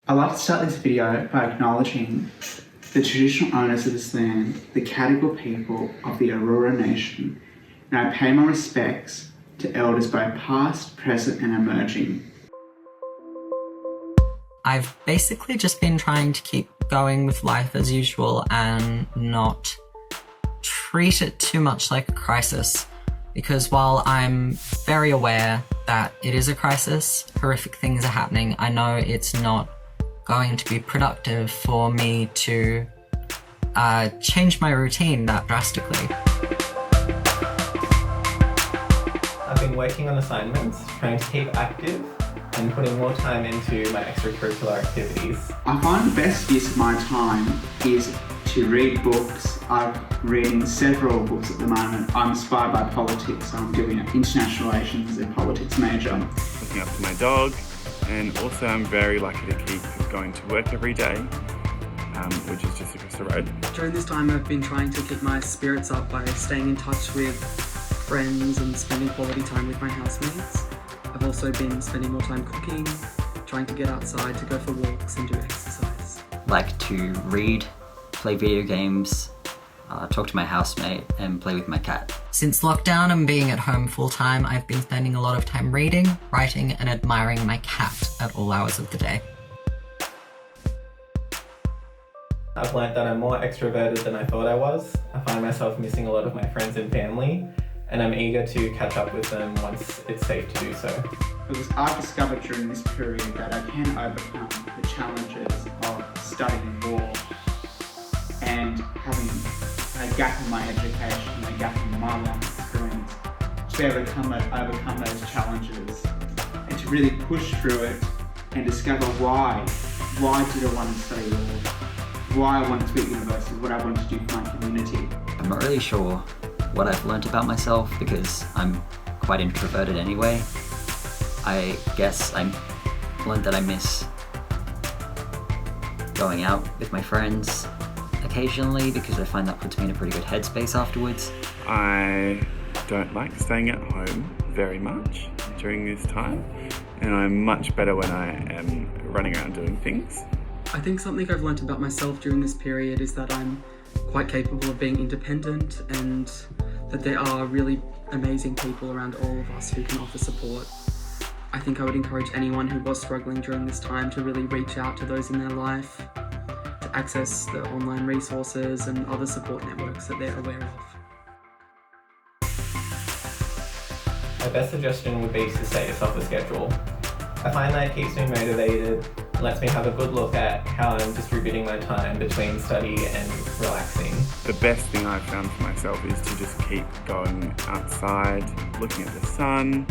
I'd like to start this video by acknowledging the traditional owners of this land, the Cadigal people of the Aurora Nation, and I pay my respects to elders both past, present and emerging. I've basically just been trying to keep going with life as usual and not treat it too much like a crisis, because while I'm very aware that it is a crisis, horrific things are happening, I know it's not going to be productive for me to change my routine that drastically. I've been working on assignments, trying to keep active and putting more time into my extracurricular activities. I find the best use of my time is to read books. I'm reading several books at the moment. I'm inspired by politics. I'm doing an international relations and politics major. Looking after my dog, and also I'm very lucky to keep going to work every day, which is just across the road. During this time I've been trying to keep my spirits up by staying in touch with friends and spending quality time with my housemates. I've also been spending more time cooking, trying to get outside to go for walks and do exercise. Like to read, play video games, talk to my housemate and play with my cat. Since lockdown and being at home full-time, I've been spending a lot of time reading, writing and admiring my cat at all hours of the day. I've learned that I'm more extroverted than I thought I was. I find myself missing a lot of my friends and family, and I'm eager to catch up with them once it's safe to do so. Because I've discovered during this period that I can overcome the challenges of studying law and having a gap in my education, a gap in my life experience, to be able to overcome those challenges and to really push through it and discover why did I want to study law, why I wanted to be at university, what I wanted to do for my community. I'm not really sure what I've learnt about myself because I'm quite introverted anyway. I guess I learned that I miss going out with my friends occasionally because I find that puts me in a pretty good headspace afterwards. I don't like staying at home very much during this time, and I'm much better when I am running around doing things. I think something I've learnt about myself during this period is that I'm quite capable of being independent and that there are really amazing people around all of us who can offer support. I think I would encourage anyone who was struggling during this time to really reach out to those in their life, to access the online resources and other support networks that they're aware of. My best suggestion would be to set yourself a schedule. I find that it keeps me motivated, lets me have a good look at how I'm distributing my time between study and relaxing. The best thing I've found for myself is to just keep going outside, looking at the sun,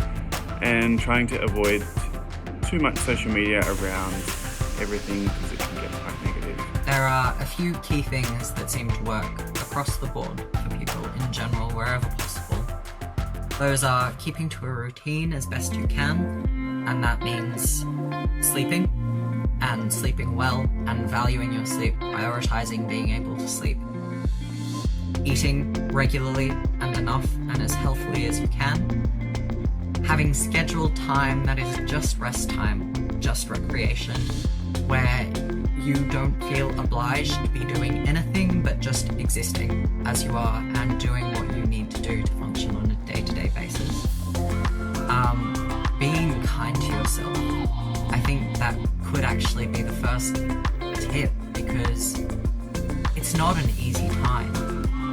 and trying to avoid too much social media around everything because it can get quite negative. There are a few key things that seem to work across the board for people in general, wherever possible. Those are keeping to a routine as best you can, and that means sleeping, and sleeping well, and valuing your sleep, prioritizing being able to sleep. Eating regularly and enough and as healthily as you can. Having scheduled time that is just rest time, just recreation, where you don't feel obliged to be doing anything but just existing as you are and doing what you need to do to function on a day-to-day basis. Being kind to yourself. I think that could actually be the first tip because it's not an easy time.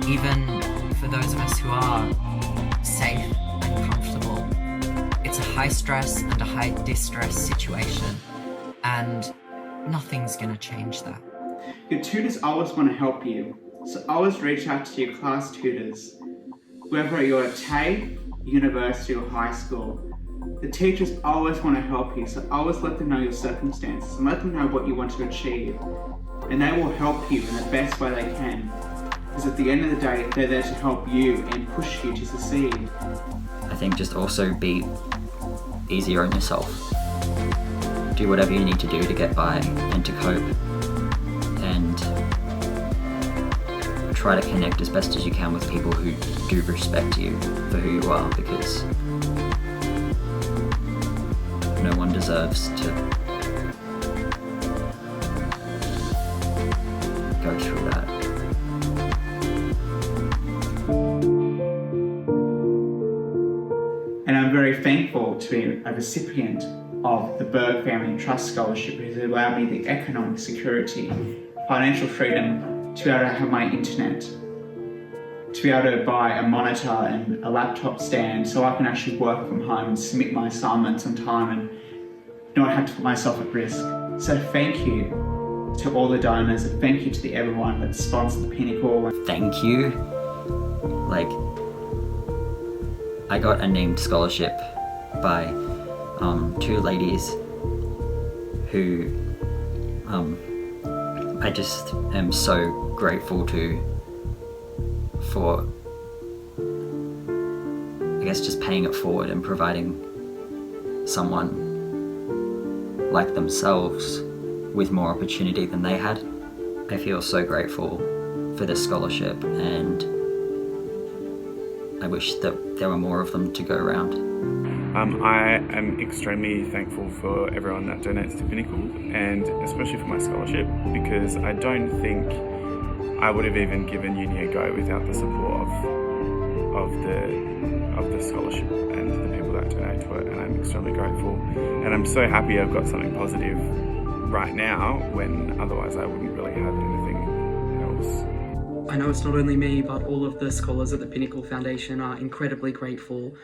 Even for those of us who are safe and comfortable, it's a high stress and a high distress situation, and nothing's gonna change that. Your tutors always want to help you, so always reach out to your class tutors. Whether you're at TAFE, university or high school, the teachers always want to help you, so always let them know your circumstances and let them know what you want to achieve. And they will help you in the best way they can. Because at the end of the day, they're there to help you and push you to succeed. I think just also be easier on yourself. Do whatever you need to do to get by and to cope. And try to connect as best as you can with people who do respect you for who you are, because no one deserves to go through that. And I'm very thankful to be a recipient of the Berg Family Trust Scholarship, which has allowed me the economic security, financial freedom to be able to have my internet, to be able to buy a monitor and a laptop stand so I can actually work from home and submit my assignments on time and not have to put myself at risk. So thank you to all the donors, and thank you to everyone that sponsored the Pinnacle. Thank you. Like, I got a named scholarship by two ladies who I just am so grateful to for, I guess, just paying it forward and providing someone like themselves with more opportunity than they had. I feel so grateful for this scholarship, and I wish that there were more of them to go around. I am extremely thankful for everyone that donates to Pinnacle, and especially for my scholarship, because I don't think I would have even given uni a go without the support of the scholarship and the people that donate to it, and I'm extremely grateful. And I'm so happy I've got something positive right now when otherwise I wouldn't really have anything else. I know it's not only me, but all of the scholars at the Pinnacle Foundation are incredibly grateful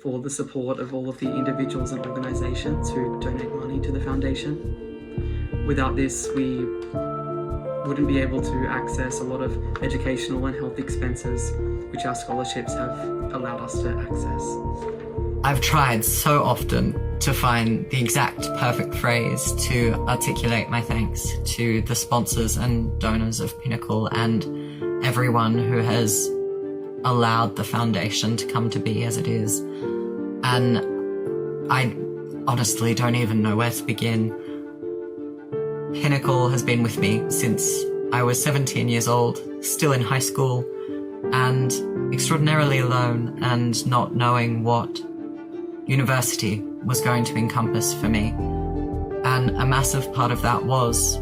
for the support of all of the individuals and organisations who donate money to the foundation. Without this, we wouldn't be able to access a lot of educational and health expenses which our scholarships have allowed us to access. I've tried so often to find the exact perfect phrase to articulate my thanks to the sponsors and donors of Pinnacle and everyone who has allowed the foundation to come to be as it is. And I honestly don't even know where to begin. Pinnacle has been with me since I was 17 years old, still in high school, and extraordinarily alone and not knowing what university was going to encompass for me. And a massive part of that was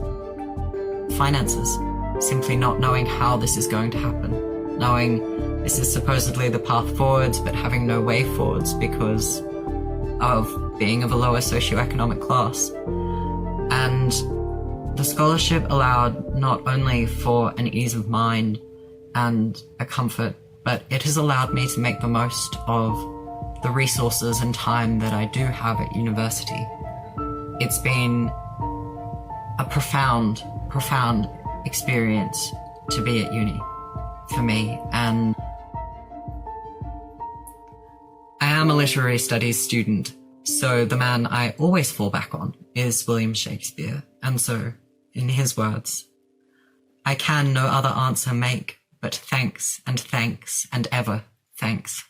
finances, simply not knowing how this is going to happen, knowing this is supposedly the path forwards, but having no way forwards because of being of a lower socioeconomic class. And the scholarship allowed not only for an ease of mind and a comfort, but it has allowed me to make the most of the resources and time that I do have at university. It's been a profound experience to be at uni for me, and I am a literary studies student, so the man I always fall back on is William Shakespeare, and so, in his words, I can no other answer make but thanks and ever thanks.